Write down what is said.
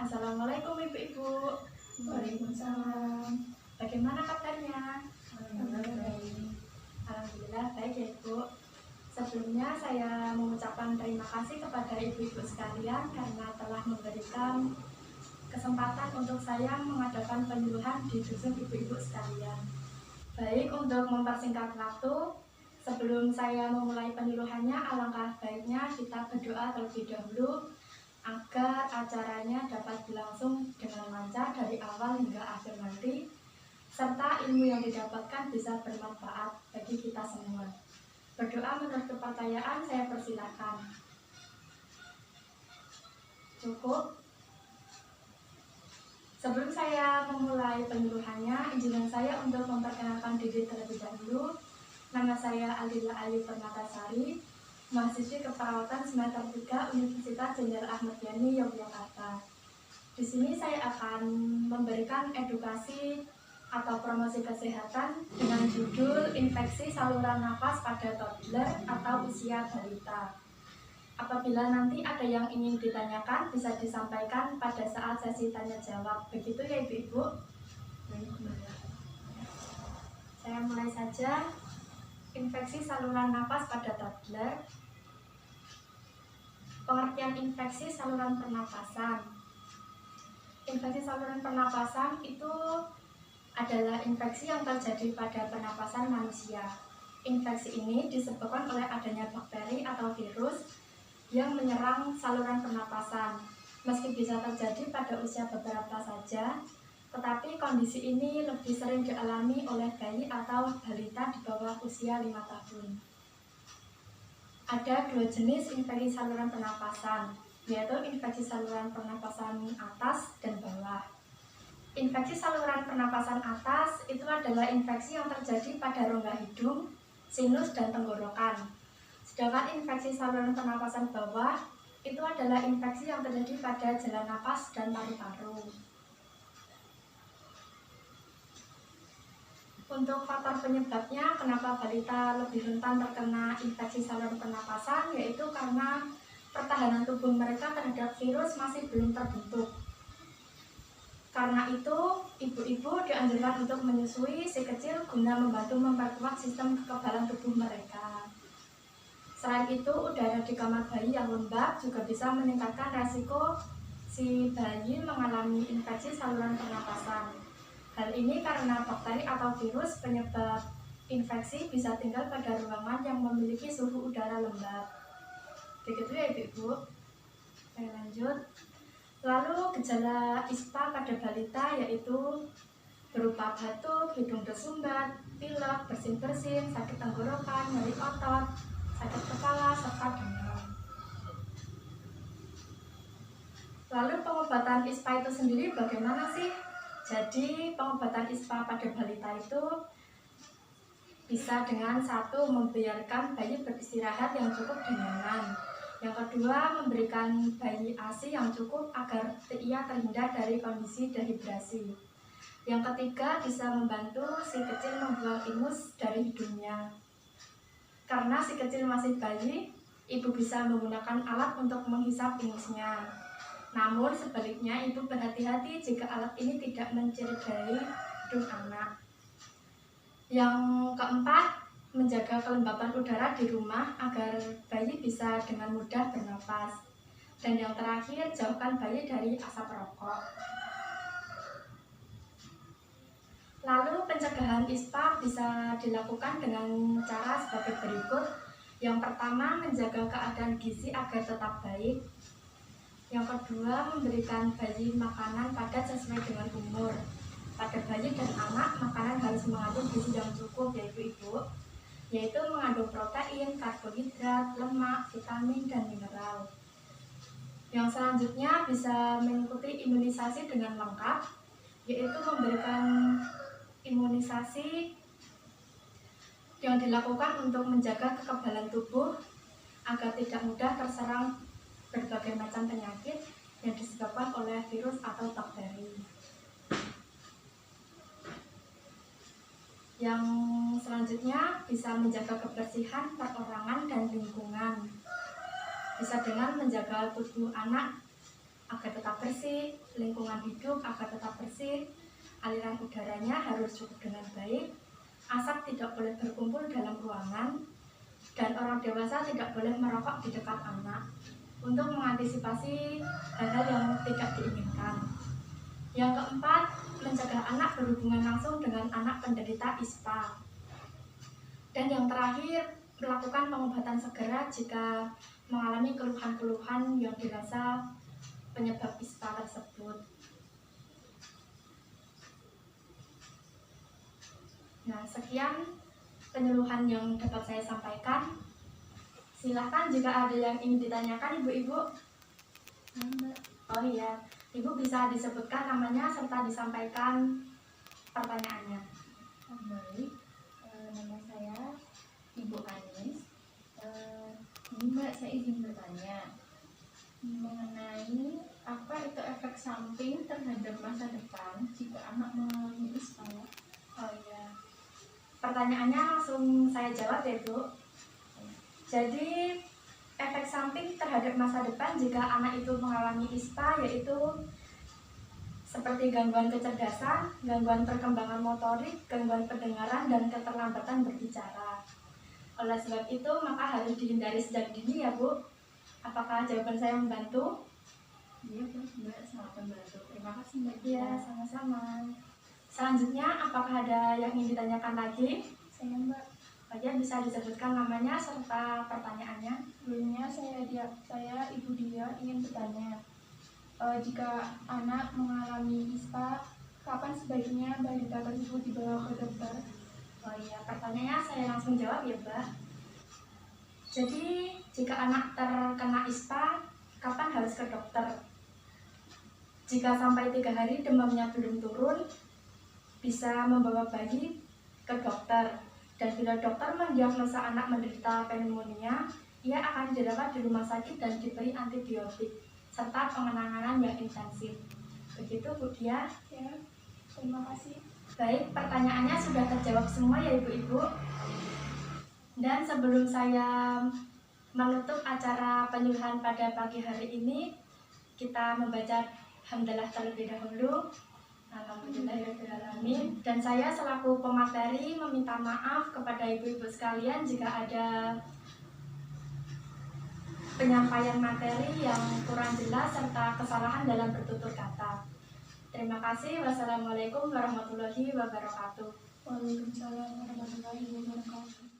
Assalamualaikum Ibu-Ibu. Waalaikumsalam. Bagaimana kabarnya? Alhamdulillah. Alhamdulillah baik ya Ibu. Sebelumnya saya mengucapkan terima kasih kepada Ibu-Ibu sekalian karena telah memberikan kesempatan untuk saya mengadakan penyuluhan di dusun Ibu-Ibu sekalian. Baik, untuk mempersingkat waktu, sebelum saya memulai penyuluhannya, alangkah baiknya kita berdoa terlebih dahulu agar acaranya dapat berlangsung dengan lancar dari awal hingga akhir nanti, serta ilmu yang didapatkan bisa bermanfaat bagi kita semua. Berdoa menurut kepercayaan, saya persilakan. Cukup. Sebelum saya memulai penyuluhannya, izinkan saya untuk memperkenalkan diri terlebih dahulu. Nama saya Alila Ayu Permatasari, mahasiswi keperawatan semester 3 Universitas Jenderal Ahmad Yani, Yogyakarta. Di sini saya akan memberikan edukasi atau promosi kesehatan dengan judul infeksi saluran nafas pada toddler atau usia balita. Apabila nanti ada yang ingin ditanyakan, bisa disampaikan pada saat sesi tanya jawab. Begitu ya Ibu-Ibu? Saya mulai saja. Infeksi saluran nafas pada toddler. Pengertian infeksi saluran pernapasan. Infeksi saluran pernapasan itu adalah infeksi yang terjadi pada pernapasan manusia. Infeksi ini disebabkan oleh adanya bakteri atau virus yang menyerang saluran pernapasan. Meski bisa terjadi pada usia beberapa saja, tetapi kondisi ini lebih sering dialami oleh bayi atau balita di bawah usia 5 tahun. Ada dua jenis infeksi saluran pernapasan, yaitu infeksi saluran pernapasan atas dan bawah. Infeksi saluran pernapasan atas itu adalah infeksi yang terjadi pada rongga hidung, sinus, dan tenggorokan. Sedangkan infeksi saluran pernapasan bawah itu adalah infeksi yang terjadi pada jalan napas dan paru-paru. Untuk faktor penyebabnya, kenapa balita lebih rentan terkena infeksi saluran pernapasan, yaitu karena pertahanan tubuh mereka terhadap virus masih belum terbentuk. Karena itu, ibu-ibu dianjurkan untuk menyusui si kecil guna membantu memperkuat sistem kekebalan tubuh mereka. Selain itu, udara di kamar bayi yang lembab juga bisa meningkatkan resiko si bayi mengalami infeksi saluran pernapasan. Hal ini karena bakteri atau virus penyebab infeksi bisa tinggal pada ruangan yang memiliki suhu udara lembab. Begitu ya Ibu-Ibu. Saya lanjut. Lalu gejala ISPA pada balita yaitu berupa batuk, hidung bersumbat, pilek, bersin-bersin, sakit tenggorokan, nyeri otot, sakit kepala, serta demam. Lalu pengobatan ISPA itu sendiri bagaimana sih? Jadi pengobatan ISPA pada balita itu bisa dengan satu, membiarkan bayi beristirahat yang cukup dan nyaman. Yang kedua, memberikan bayi ASI yang cukup agar ia terhindar dari kondisi dehidrasi. Yang ketiga, bisa membantu si kecil membuang ingus dari hidungnya. Karena si kecil masih bayi, ibu bisa menggunakan alat untuk menghisap ingusnya. Namun sebaliknya, ibu berhati-hati jika alat ini tidak mencederai hidung anak. Yang keempat, menjaga kelembapan udara di rumah agar bayi bisa dengan mudah bernafas. Dan yang terakhir, jauhkan bayi dari asap rokok. Lalu pencegahan ISPA bisa dilakukan dengan cara sebagai berikut. Yang pertama, menjaga keadaan gizi agar tetap baik. Yang kedua, memberikan bayi makanan padat sesuai dengan umur. Pada bayi dan anak, makanan harus mengandung gizi yang cukup, yaitu mengandung protein, karbohidrat, lemak, vitamin, dan mineral. Yang selanjutnya bisa mengikuti imunisasi dengan lengkap, yaitu memberikan imunisasi yang dilakukan untuk menjaga kekebalan tubuh agar tidak mudah terserang berbagai macam penyakit yang disebabkan oleh virus atau bakteri. Yang selanjutnya bisa menjaga kebersihan perorangan dan lingkungan. Bisa dengan menjaga tubuh anak agar tetap bersih, lingkungan hidup agar tetap bersih, aliran udaranya harus cukup dengan baik, asap tidak boleh berkumpul dalam ruangan, dan orang dewasa tidak boleh merokok di dekat anak untuk mengantisipasi hal-hal yang tidak diinginkan. Yang keempat, mencegah anak berhubungan langsung dengan anak penderita ISPA. Dan yang terakhir, melakukan pengobatan segera jika mengalami keluhan-keluhan yang dirasa penyebab ISPA tersebut. Nah, sekian penyuluhan yang dapat saya sampaikan. Silahkan jika ada yang ingin ditanyakan, Ibu-ibu. Oh iya, Ibu bisa disebutkan namanya serta disampaikan pertanyaannya. Baik, nama saya Ibu Anis. Ini Mbak, saya izin bertanya mengenai apa itu efek samping terhadap masa depan jika anak mengalami ISPA. Oh iya, pertanyaannya langsung saya jawab ya Bu. Jadi efek samping terhadap masa depan jika anak itu mengalami ISPA yaitu seperti gangguan kecerdasan, gangguan perkembangan motorik, gangguan pendengaran, dan keterlambatan berbicara. Oleh sebab itu maka harus dihindari sejak dini ya Bu. Apakah jawaban saya membantu? Iya Mbak, sangat membantu. Terima kasih Mbak. Iya, sama-sama. Selanjutnya, apakah ada yang ingin ditanyakan lagi? Saya Mbak. Ya, bisa disebutkan namanya serta pertanyaannya. Sebelumnya saya Ibu Dia ingin bertanya, jika anak mengalami ISPA, kapan sebaiknya balita tersebut dibawa ke dokter? Oh iya, pertanyaannya saya langsung jawab ya Mbak. Jadi, jika anak terkena ISPA, kapan harus ke dokter? Jika sampai 3 hari demamnya belum turun, bisa membawa bayi ke dokter. Dan bila dokter mendiagnosa anak menderita pneumonia, ia akan dirawat di rumah sakit dan diberi antibiotik serta penanganan yang intensif. Begitu Bu Dia. Ya, terima kasih. Baik, pertanyaannya sudah terjawab semua ya Ibu-ibu. Dan sebelum saya menutup acara penyuluhan pada pagi hari ini, kita membaca hamdalah terlebih dahulu. Alhamdulillahirrahmanirrahim. Dan saya selaku pemateri meminta maaf kepada ibu-ibu sekalian jika ada penyampaian materi yang kurang jelas serta kesalahan dalam bertutur kata. Terima kasih. Wassalamualaikum warahmatullahi wabarakatuh. Waalaikumsalam warahmatullahi wabarakatuh.